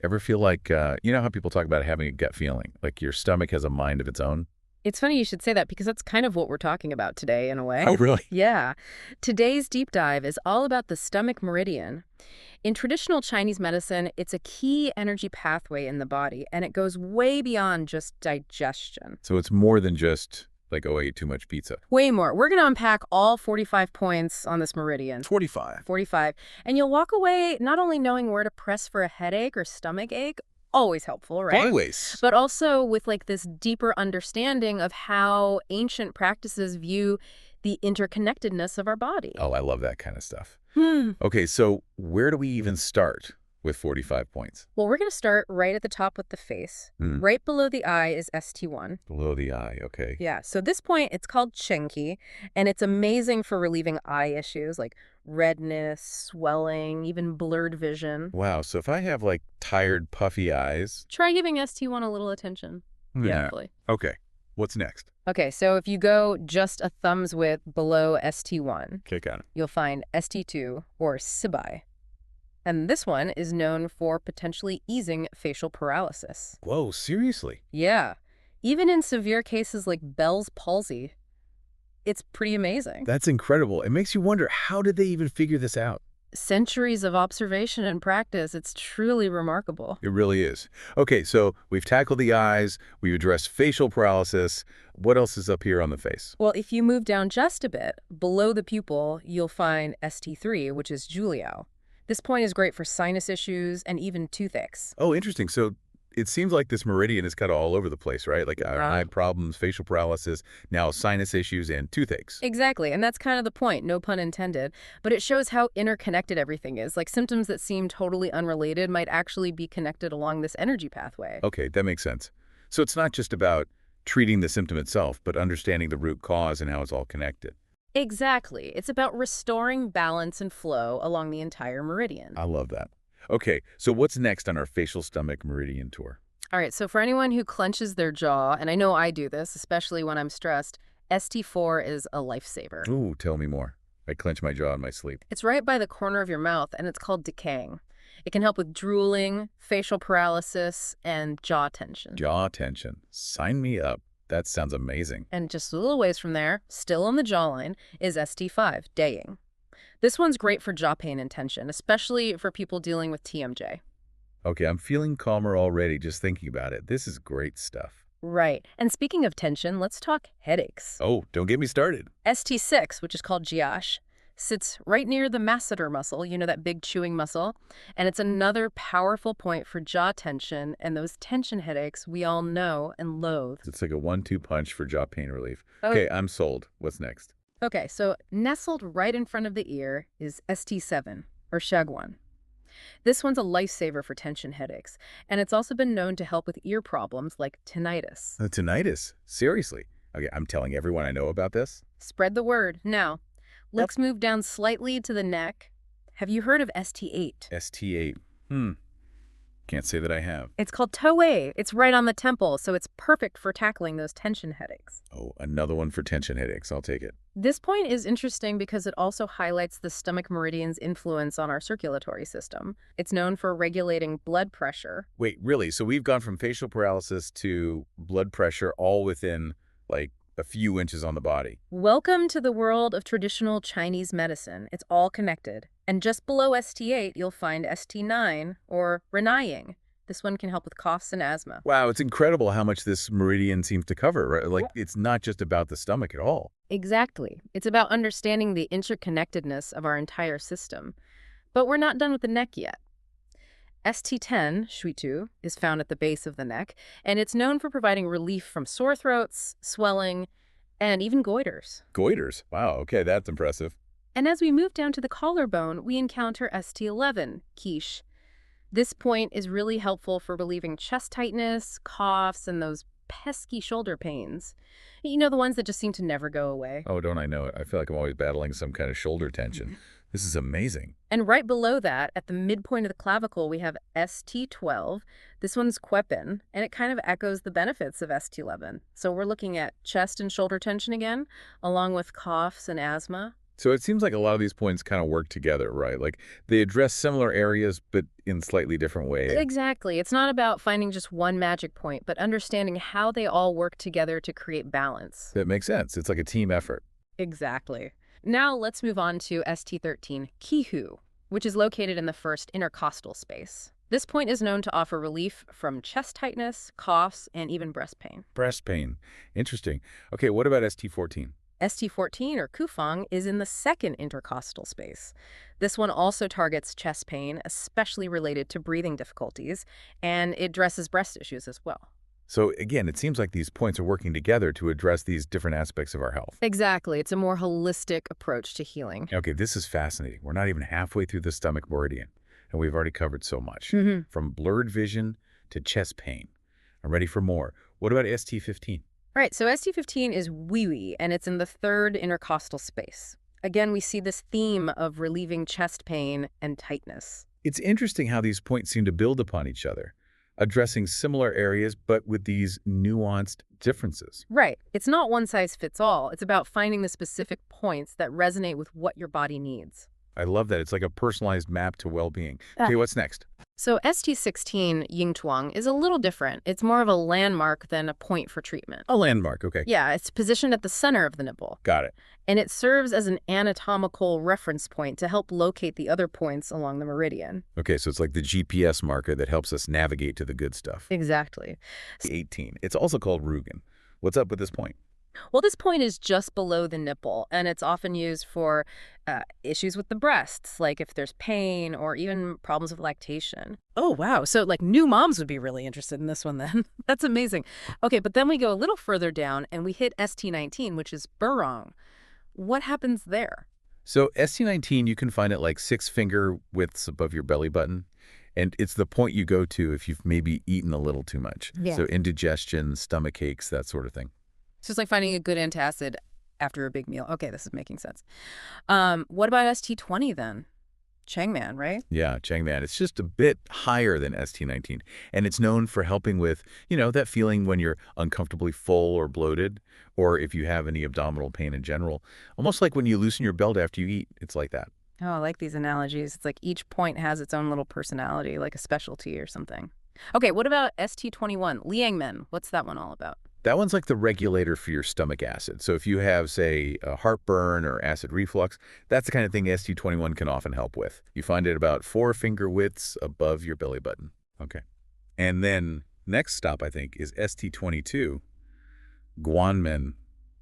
Ever feel like, you know how people talk about having a gut feeling, like your stomach has a mind of its own? It's funny you should say that because that's kind of what we're talking about today in a way. Oh, really? Yeah. Today's deep dive is all about the stomach meridian. In traditional Chinese medicine, it's a key energy pathway in the body, and it goes way beyond just digestion. So it's more than just like, oh, I ate too much pizza. Way more. We're going to unpack all 45 points on this meridian. 45. 45. And you'll walk away not only knowing where to press for a headache or stomach ache, always helpful, right? Always. But also with like this deeper understanding of how ancient practices view the interconnectedness of our body. Oh, I love that kind of stuff. Okay, so where do we even start with 45 points? Well, we're going to start right at the top with the face. Right below the eye is ST1. Below the eye, okay. Yeah, so this point, it's called Chengqi, and it's amazing for relieving eye issues like redness, swelling, even blurred vision. Wow, so if I have like tired, puffy eyes. Try giving ST1 a little attention. Yeah. Carefully. Okay, what's next? Okay, so if you go just a thumb's width below ST1, Okay, got it. you'll find ST2 or Sibai. And this one is known for potentially easing facial paralysis. Whoa, seriously? Yeah, even in severe cases like Bell's palsy, it's pretty amazing. That's incredible. It makes you wonder, how did they even figure this out? Centuries of observation and practice, it's truly remarkable. It really is. Okay, so we've tackled the eyes, we've addressed facial paralysis. What else is up here on the face? Well, if you move down just a bit, below the pupil, you'll find ST3, which is Juliao. This point is great for sinus issues and even toothaches. Oh, interesting. So it seems like this meridian is kind of all over the place, right? Like eye problems, facial paralysis, now sinus issues, and toothaches. Exactly, and that's kind of the point, no pun intended. But it shows how interconnected everything is. Like symptoms that seem totally unrelated might actually be connected along this energy pathway. Okay, that makes sense. So it's not just about treating the symptom itself, but understanding the root cause and how it's all connected. Exactly. It's about restoring balance and flow along the entire meridian. I love that. Okay, so what's next on our facial stomach meridian tour? All right, so for anyone who clenches their jaw, and I know I do this, especially when I'm stressed, ST4 is a lifesaver. Ooh, tell me more. I clench my jaw in my sleep. It's right by the corner of your mouth, and it's called Dicang. It can help with drooling, facial paralysis, and jaw tension. Jaw tension. Sign me up. That sounds amazing. And just a little ways from there, still on the jawline, is ST5 Daying. This one's great for jaw pain and tension, especially for people dealing with TMJ. Okay, I'm feeling calmer already just thinking about it. This is great stuff. Right. And speaking of tension, let's talk headaches. Oh, don't get me started. ST6, which is called Jiache, sits right near the masseter muscle, you know, that big chewing muscle, and it's another powerful point for jaw tension and those tension headaches we all know and loathe. It's like a 1-2 punch for jaw pain relief. Okay, I'm sold. What's next? Okay, so nestled right in front of the ear is ST7, or Xiaguan. This one's a lifesaver for tension headaches, and it's also been known to help with ear problems like tinnitus. Tinnitus? Seriously? Okay, I'm telling everyone I know about this. Spread the word. Now, let's move down slightly to the neck. Have you heard of ST8? ST8. Can't say that I have. It's called Touwei. It's right on the temple, so it's perfect for tackling those tension headaches. Oh, another one for tension headaches. I'll take it. This point is interesting because it also highlights the stomach meridian's influence on our circulatory system. It's known for regulating blood pressure. Wait, really? So we've gone from facial paralysis to blood pressure all within, like, a few inches on the body. Welcome to the world of traditional Chinese medicine. It's all connected. And just below ST8, you'll find ST9 or Renying. This one can help with coughs and asthma. Wow, it's incredible how much this meridian seems to cover, right? Like, it's not just about the stomach at all. Exactly. It's about understanding the interconnectedness of our entire system. But we're not done with the neck yet. ST10 Shuitu is found at the base of the neck, and it's known for providing relief from sore throats, swelling, and even goiters. Goiters? Wow, okay, that's impressive. And as we move down to the collarbone, we encounter ST11 Qi. This point is really helpful for relieving chest tightness, coughs, and those pesky shoulder pains. You know, the ones that just seem to never go away. Oh, don't I know it? I feel like I'm always battling some kind of shoulder tension. This is amazing. And right below that, at the midpoint of the clavicle, we have ST12. This one's Quepen, and it kind of echoes the benefits of ST11. So we're looking at chest and shoulder tension again, along with coughs and asthma. So it seems like a lot of these points kind of work together, right? Like they address similar areas, but in slightly different ways. Exactly. It's not about finding just one magic point, but understanding how they all work together to create balance. That makes sense. It's like a team effort. Exactly. Now let's move on to ST13 Qi, which is located in the first intercostal space. This point is known to offer relief from chest tightness, coughs, and even breast pain. Breast pain. Interesting. Okay, what about ST14? ST14, or Kufang, is in the second intercostal space. This one also targets chest pain, especially related to breathing difficulties, and it addresses breast issues as well. So again, it seems like these points are working together to address these different aspects of our health. Exactly. It's a more holistic approach to healing. Okay, this is fascinating. We're not even halfway through the stomach meridian, and we've already covered so much. From blurred vision to chest pain. I'm ready for more. What about ST15? All right, so ST15 is Wuyi, and it's in the third intercostal space. Again, we see this theme of relieving chest pain and tightness. It's interesting how these points seem to build upon each other, addressing similar areas but with these nuanced differences. Right. It's not one size fits all. It's about finding the specific points that resonate with what your body needs. I love that. It's like a personalized map to well-being. Okay, what's next? So ST16 Yingchuang is a little different. It's more of a landmark than a point for treatment. A landmark, okay. Yeah, it's positioned at the center of the nipple. Got it. And it serves as an anatomical reference point to help locate the other points along the meridian. Okay, so it's like the GPS marker that helps us navigate to the good stuff. Exactly. 18. It's also called Rugen. What's up with this point? Well, this point is just below the nipple, and it's often used for issues with the breasts, like if there's pain or even problems with lactation. Oh, wow. So, like, new moms would be really interested in this one then. That's amazing. Okay, but then we go a little further down, and we hit ST19, which is Burong. What happens there? So ST19, you can find it like 6-finger widths above your belly button. And it's the point you go to if you've maybe eaten a little too much. Yeah. So indigestion, stomach aches, that sort of thing. So it's like finding a good antacid after a big meal. Okay, this is making sense. What about ST20 then? Chengman, right? Yeah, Chengman. It's just a bit higher than ST19. And it's known for helping with, that feeling when you're uncomfortably full or bloated, or if you have any abdominal pain in general. Almost like when you loosen your belt after you eat. It's like that. Oh, I like these analogies. It's like each point has its own little personality, like a specialty or something. Okay, what about ST21 Liangmen? What's that one all about? That one's like the regulator for your stomach acid. So if you have, say, a heartburn or acid reflux, that's the kind of thing ST21 can often help with. You find it about 4-finger widths above your belly button. Okay. And then next stop, I think, is ST22 Guanmen.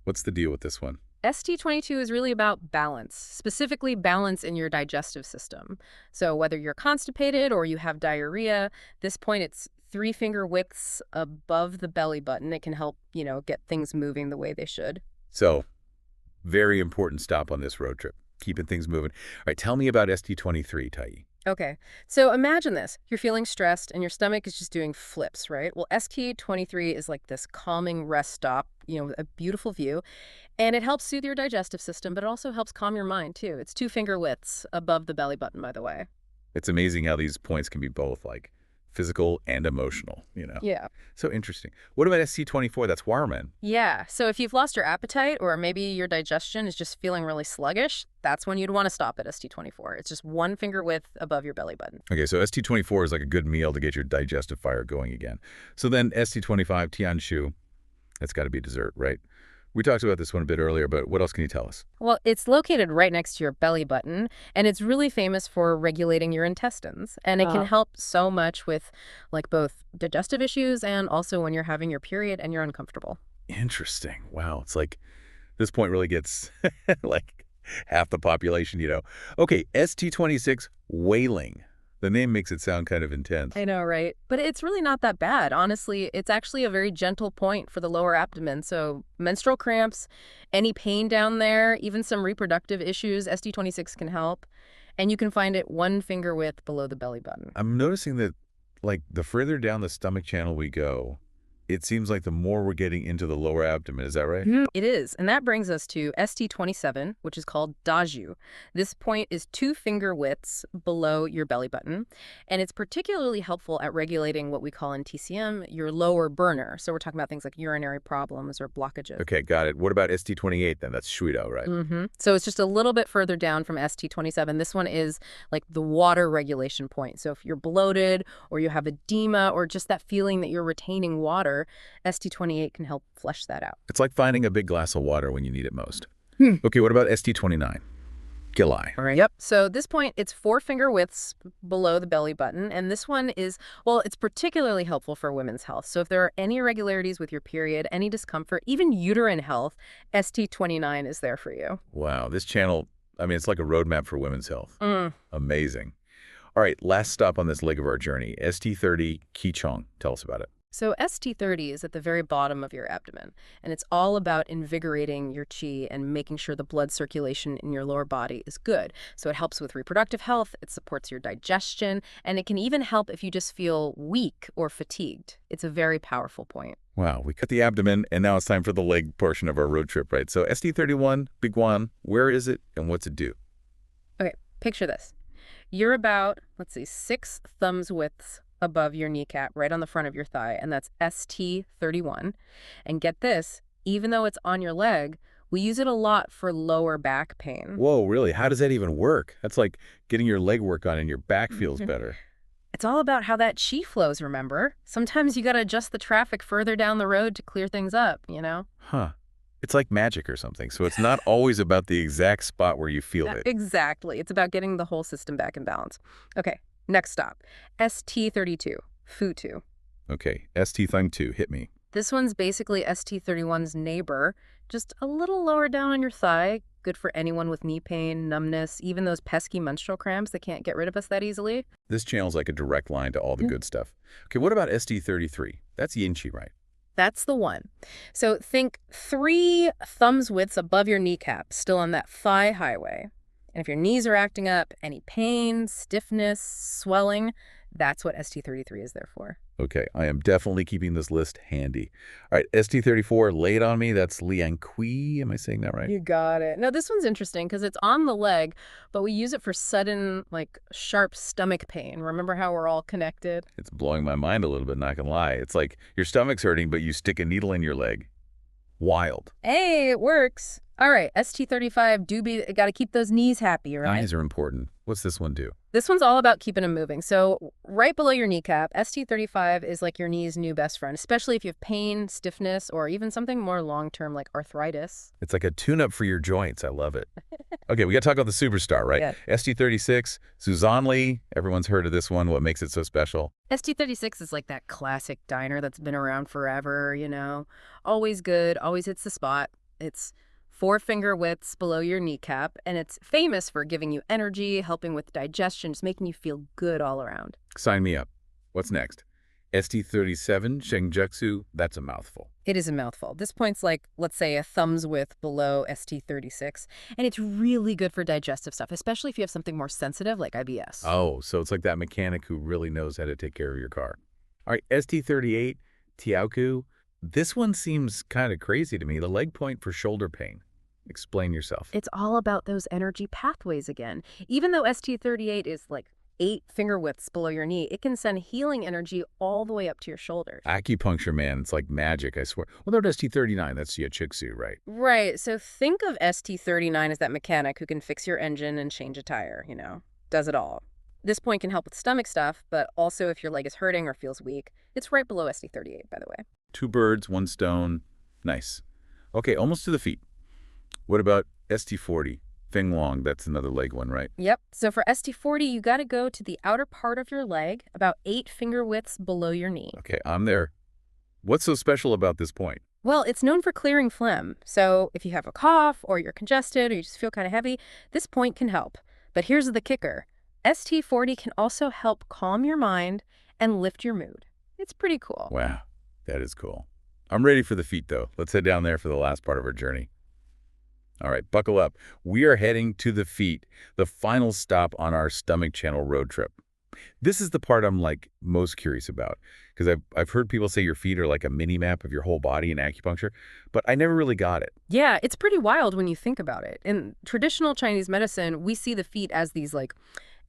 What's the deal with this one? ST22 is really about balance, specifically balance in your digestive system. So whether you're constipated or you have diarrhea, this point it's 3-finger widths above the belly button. It can help, get things moving the way they should. So, very important stop on this road trip, keeping things moving. All right, tell me about ST23, Tai. Okay, so imagine this. You're feeling stressed and your stomach is just doing flips, right? Well, ST23 is like this calming rest stop, a beautiful view, and it helps soothe your digestive system, but it also helps calm your mind, too. It's 2-finger widths above the belly button, by the way. It's amazing how these points can be both, like, physical and emotional, Yeah. So interesting. What about ST24? That's Huaroumen. Yeah. So if you've lost your appetite or maybe your digestion is just feeling really sluggish, that's when you'd want to stop at ST24. It's just 1-finger width above your belly button. Okay, so ST24 is like a good meal to get your digestive fire going again. So then ST25 Tianchuang, that's got to be dessert, right? We talked about this one a bit earlier, but what else can you tell us? Well, it's located right next to your belly button, and it's really famous for regulating your intestines. And it can help so much with like both digestive issues and also when you're having your period and you're uncomfortable. Interesting. Wow. It's like this point really gets like half the population, Okay, ST26 Wailing. The name makes it sound kind of intense. I know, right? But it's really not that bad. Honestly, it's actually a very gentle point for the lower abdomen. So menstrual cramps, any pain down there, even some reproductive issues, ST26 can help. And you can find it 1-finger width below the belly button. I'm noticing that, like, the further down the stomach channel we go, It seems like the more we're getting into the lower abdomen, is that right? It is, and that brings us to ST27, which is called Daju. This point is 2 finger widths below your belly button, and it's particularly helpful at regulating what we call in TCM your lower burner. So we're talking about things like urinary problems or blockages. Okay, got it. What about ST28 then? That's Shuidao, right? So it's just a little bit further down from ST27. This one is like the water regulation point. So if you're bloated or you have edema or just that feeling that you're retaining water, ST28 can help flush that out. It's like finding a big glass of water when you need it most. Okay, what about ST29? Guilai. All right. Yep. So this point, it's 4 finger widths below the belly button. And this one is, well, it's particularly helpful for women's health. So if there are any irregularities with your period, any discomfort, even uterine health, ST29 is there for you. Wow, this channel, I mean, it's like a roadmap for women's health. Amazing. All right, last stop on this leg of our journey, ST30 Qi Chong. Tell us about it. So ST30 is at the very bottom of your abdomen, and it's all about invigorating your qi and making sure the blood circulation in your lower body is good. So it helps with reproductive health, it supports your digestion, and it can even help if you just feel weak or fatigued. It's a very powerful point. Wow, we cut the abdomen, and now it's time for the leg portion of our road trip, right? So ST31 Quequan, where is it, and what's it do? Okay, picture this. You're about, 6 thumbs widths above your kneecap, right on the front of your thigh, and that's ST31. And get this, even though it's on your leg, we use it a lot for lower back pain. Whoa, really? How does that even work? That's like getting your leg work on and your back feels better. It's all about how that qi flows, remember? Sometimes you gotta adjust the traffic further down the road to clear things up, you know? Huh. It's like magic or something. So it's not always about the exact spot where you feel it. Exactly. It's about getting the whole system back in balance. Okay, next stop. ST32, Futu. Okay, ST32, hit me. This one's basically ST31's neighbor, just a little lower down on your thigh. Good for anyone with knee pain, numbness, even those pesky menstrual cramps that can't get rid of us that easily. This channel's like a direct line to all the good stuff. Okay, what about ST33? That's Yingchi, right? That's the one. So think 3 thumbs widths above your kneecap, still on that thigh highway. And if your knees are acting up, any pain, stiffness, swelling, that's what ST33 is there for. Okay, I am definitely keeping this list handy. All right, ST34, lay it on me. That's Liangqi. Am I saying that right? You got it. Now, this one's interesting because it's on the leg, but we use it for sudden, sharp stomach pain. Remember how we're all connected? It's blowing my mind a little bit, not gonna lie. It's like your stomach's hurting, but you stick a needle in your leg. Wild. Hey, it works. All right, ST35, got to keep those knees happy, right? Knees are important. What's this one do? This one's all about keeping them moving. So right below your kneecap, ST35 is like your knee's new best friend, especially if you have pain, stiffness, or even something more long-term like arthritis. It's like a tune-up for your joints. I love it. Okay, we got to talk about the superstar, right? Yeah. ST36, Suzanne. Everyone's heard of this one. What makes it so special? ST36 is like that classic diner that's been around forever, you know? Always good, always hits the spot. It's 4 finger widths below your kneecap, and it's famous for giving you energy, helping with digestion, just making you feel good all around. Sign me up. What's next? ST37 Chengqi, that's a mouthful. It is a mouthful. This point's like, let's say, a thumb's width below ST36, and it's really good for digestive stuff, especially if you have something more sensitive like IBS. Oh, so it's like that mechanic who really knows how to take care of your car. All right, ST38 Jiache, this one seems kind of crazy to me, the leg point for shoulder pain. Explain yourself. It's all about those energy pathways again. Even though ST38 is like 8 finger widths below your knee, it can send healing energy all the way up to your shoulders. Acupuncture, man, it's like magic, I swear. What about ST39? That's Jiache, right? Right. So think of ST39 as that mechanic who can fix your engine and change a tire, you know, does it all. This point can help with stomach stuff, but also if your leg is hurting or feels weak. It's right below ST38, by the way. 2 birds, 1 stone. Nice. Okay, almost to the feet. What about ST40? Feng Long, that's another leg one, right? Yep. So for ST40, you got to go to the outer part of your leg, about 8 finger widths below your knee. Okay, I'm there. What's so special about this point? Well, it's known for clearing phlegm. So if you have a cough or you're congested or you just feel kind of heavy, this point can help. But here's the kicker. ST40 can also help calm your mind and lift your mood. It's pretty cool. Wow, that is cool. I'm ready for the feet, though. Let's head down there for the last part of our journey. All right, buckle up. We are heading to the feet, the final stop on our stomach channel road trip. This is the part I'm like most curious about because I've heard people say your feet are like a mini map of your whole body in acupuncture, but I never really got it. Yeah, it's pretty wild when you think about it. In traditional Chinese medicine, we see the feet as these like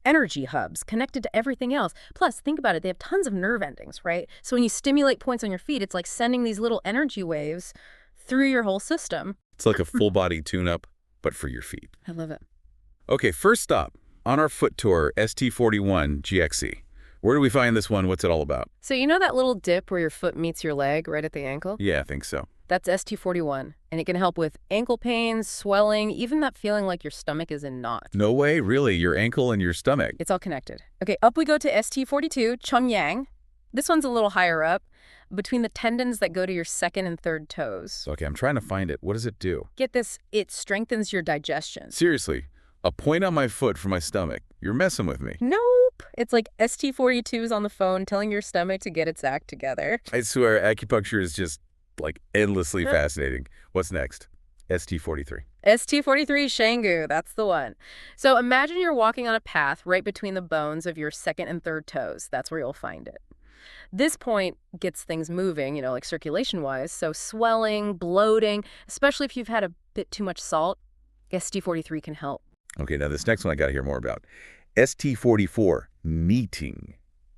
energy hubs connected to everything else. Plus, think about it, they have tons of nerve endings, right? So when you stimulate points on your feet, it's like sending these little energy waves through your whole system. It's like a full body tune-up, but for your feet. I love it. Okay, first stop on our foot tour, ST41 GXC. Where do we find this one? What's it all about? So you know that little dip where your foot meets your leg right at the ankle? Yeah, I think so. That's ST41, and it can help with ankle pains, swelling, even that feeling like your stomach is in knots. No way, really? Your ankle and your stomach? It's all connected. Okay, up we go to ST42 Chengqi. This one's a little higher up, between the tendons that go to your second and third toes. Okay, I'm trying to find it. What does it do? Get this, it strengthens your digestion. Seriously, a point on my foot for my stomach. You're messing with me. Nope. It's like ST42's on the phone telling your stomach to get its act together. I swear, acupuncture is just like endlessly fascinating. What's next? ST43. ST43 Shanggu, that's the one. So imagine you're walking on a path right between the bones of your second and third toes. That's where you'll find it. This point gets things moving, you know, like circulation-wise. So swelling, bloating, especially if you've had a bit too much salt, ST43 can help. Okay, now this next one I got to hear more about. ST44 Meeting.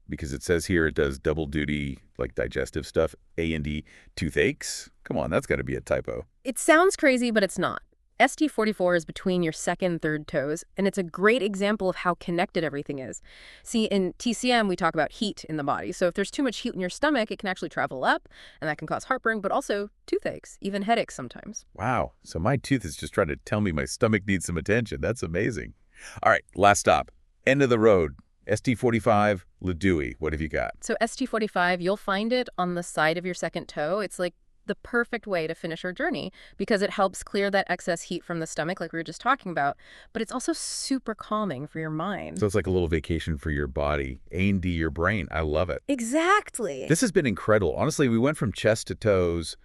Because it says here it does double duty, like digestive stuff, A&D toothaches. Come on, that's got to be a typo. It sounds crazy, but it's not. ST44 is between your second and third toes, and it's a great example of how connected everything is. See, in TCM, we talk about heat in the body. So if there's too much heat in your stomach, it can actually travel up, and that can cause heartburn, but also toothaches, even headaches sometimes. Wow, so my tooth is just trying to tell me my stomach needs some attention. That's amazing. All right, last stop. End of the road. ST45 Ledui. What have you got? So ST45, you'll find it on the side of your second toe. It's like the perfect way to finish our journey because it helps clear that excess heat from the stomach like we were just talking about, but it's also super calming for your mind. So it's like a little vacation for your body, A&D your brain. I love it. Exactly. This has been incredible. Honestly, we went from chest to toes,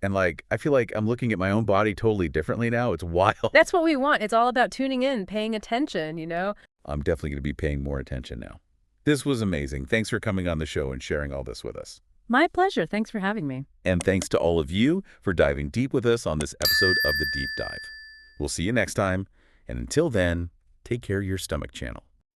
and like I feel like I'm looking at my own body totally differently now. It's wild. That's what we want. It's all about tuning in, paying attention, you know? I'm definitely going to be paying more attention now. This was amazing. Thanks for coming on the show and sharing all this with us. My pleasure. Thanks for having me. And thanks to all of you for diving deep with us on this episode of The Deep Dive. We'll see you next time. And until then, take care of your stomach channel.